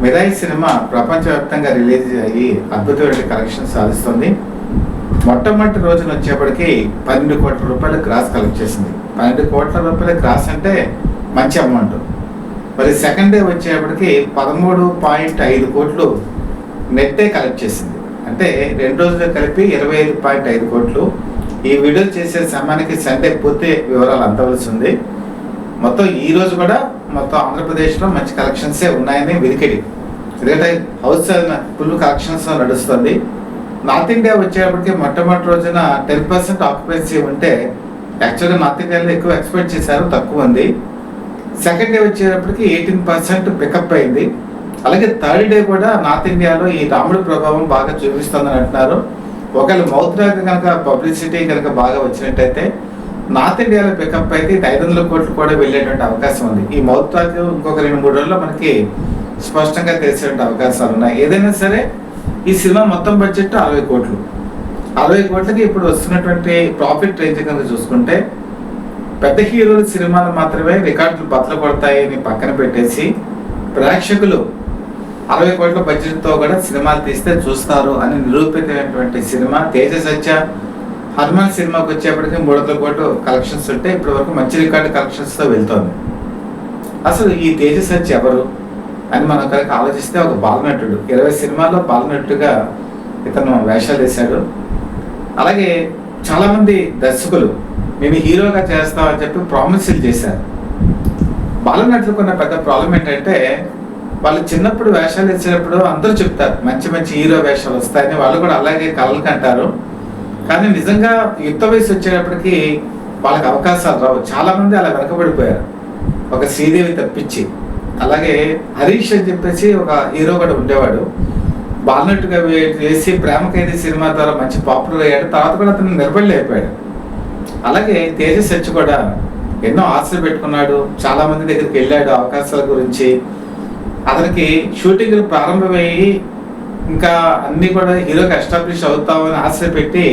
Mirai cinema ప్రపంచవ్యాప్తంగా release అయ్యి అద్భుతమైన కలెక్షన్ సాధిస్తుంది. మొట్టమొదటి రోజున వచ్చేప్పటికి 12 కోట్ల రూపాయలు గ్రాస్ కలెక్ట్ చేసింది. 12 కోట్ల రూపాయల గ్రాస్ అంటే మంచి అమౌంట్. మరి సెకండ్ డే వచ్చేప్పటికి 13.5 కోట్లు నెట్టే కలెక్ట్ చేసింది. అంటే 2 రోజులు కలిపి 25.5 కోట్లు. ఈ వీడియో చేసే సమయానికి సండే పూర్తి వివరాలు అందవలసి ఉంది. మొత్తం ఈ రోజు కూడా మొత్తం ఆంధ్రప్రదేశ్లో మంచి కలెక్షన్సే ఉన్నాయని వినికిడి. ఎందుకంటే హౌస్ ఫుల్ కలెక్షన్స్ నడుస్తుంది. నార్త్ ఇండియా వచ్చేటప్పటికి మొట్టమొదటి రోజున 10% ఆక్యుపెన్సీ ఉంటే యాక్చువల్గా నార్త్ ఇండియాలో ఎక్కువ ఎక్స్పెక్ట్ చేశారు, తక్కువ ఉంది. సెకండ్ డే వచ్చేటప్పటికి 18% పికప్ అయింది. అలాగే థర్డ్ డే కూడా నార్త్ ఇండియాలో ఈ రాముడి ప్రభావం బాగా చూపిస్తుందని అంటున్నారు. ఒకవేళ మౌత్ టాక్ కనుక పబ్లిసిటీ కనుక బాగా వచ్చినట్టయితే నార్త్ ఇండియాలో పికప్ అయితే 500 కోట్లు కూడా వెళ్ళేటువంటి అవకాశం ఉంది. ఈ మౌత్ టాక్ ఇంకొక 2-3 రోజుల్లో మనకి స్పష్టంగా తెలిసేటువంటి అవకాశాలు ఉన్నాయి. ఏదైనా సరే ఈ సినిమా మొత్తం బడ్జెట్ 60 కోట్లు. 60 కోట్లకి ఇప్పుడు వస్తున్నటువంటి ప్రాఫిట్ రేంజ్ కనుక చూసుకుంటే పెద్ద హీరోల సినిమాలు మాత్రమే రికార్డులు బద్దలు కొడతాయని పక్కన పెట్టేసి ప్రేక్షకులు 60 కోట్ల బడ్జెట్తో కూడా సినిమాలు తీస్తే చూస్తారు అని నిరూపితమైనటువంటి సినిమా తేజ సత్య. హనుమాన్ సినిమాకి వచ్చేప్పటికి 300 కోట్లు కలెక్షన్స్ ఉంటే ఇప్పటి వరకు మంచి రికార్డు కలెక్షన్స్తో వెళ్తోంది. అసలు ఈ తేజ సత్య ఎవరు అని మనం కనుక ఆలోచిస్తే ఒక బాలనటుడు. 20 సినిమాల్లో బాలనటుగా ఇతను వేషాలు వేశాడు. అలాగే చాలామంది దర్శకులు మేము హీరోగా చేస్తామని చెప్పి ప్రామిస్లు చేశారు. బాలనటులకు ఉన్న పెద్ద ప్రాబ్లం ఏంటంటే వాళ్ళు చిన్నప్పుడు వేషాలు వేసేటప్పుడు అందరూ చెప్తారు మంచి మంచి హీరో వేషాలు వస్తాయని, వాళ్ళు కూడా అలాగే కలలు కంటారు. కానీ నిజంగా యుక్త వయసు వచ్చేటప్పటికి వాళ్ళకి అవకాశాలు రావు. చాలామంది అలా వెనకబడిపోయారు, ఒక శ్రీదేవి తప్పించి. అలాగే హరీష్ అని చెప్పేసి ఒక హీరో కూడా ఉండేవాడు, బాలనటుగా వేసి ప్రేమ ఖైదీ సినిమా ద్వారా మంచి పాపులర్ అయ్యాడు. తర్వాత కూడా అతను నిలబడలేకపోయాడు. అలాగే తేజ సత్య కూడా ఎన్నో ఆశలు పెట్టుకున్నాడు, చాలా మంది దగ్గరికి వెళ్ళాడు అవకాశాల గురించి. అతనికి షూటింగ్లు ప్రారంభమయ్యి ఇంకా అన్ని కూడా హీరోకి ఎస్టాబ్లిష్ అవుతామని ఆశ పెట్టి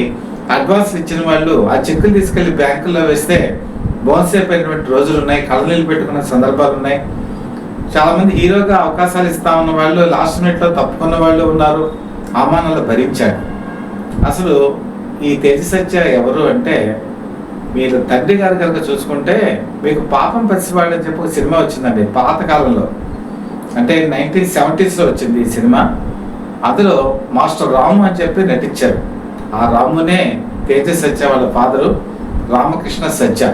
అడ్వాన్స్ ఇచ్చిన వాళ్ళు ఆ చెక్కులు తీసుకెళ్లి బ్యాంకుల్లో వేస్తే బౌన్స్ అయిపోయినటువంటి రోజులు ఉన్నాయి, కళ్ళనీళ్ళు పెట్టుకున్న సందర్భాలు ఉన్నాయి. చాలా మంది హీరోగా అవకాశాలు ఇస్తా ఉన్న వాళ్ళు లాస్ట్ మినిట్ లో తప్పుకున్న వాళ్ళు ఉన్నారు. అవమానాలు భరించాడు. అసలు ఈ తేజ సత్య ఎవరు అంటే, మీరు తండ్రి గారు కనుక చూసుకుంటే మీకు పాపం పసివాళ్ళు అని చెప్పి ఒక సినిమా వచ్చిందండి పాత కాలంలో, అంటే 1970s వచ్చింది ఈ సినిమా. అందులో మాస్టర్ రాము అని చెప్పి నటించారు. ఆ రామునే తేజ సత్య వాళ్ళ ఫాదరు రామకృష్ణ సత్య.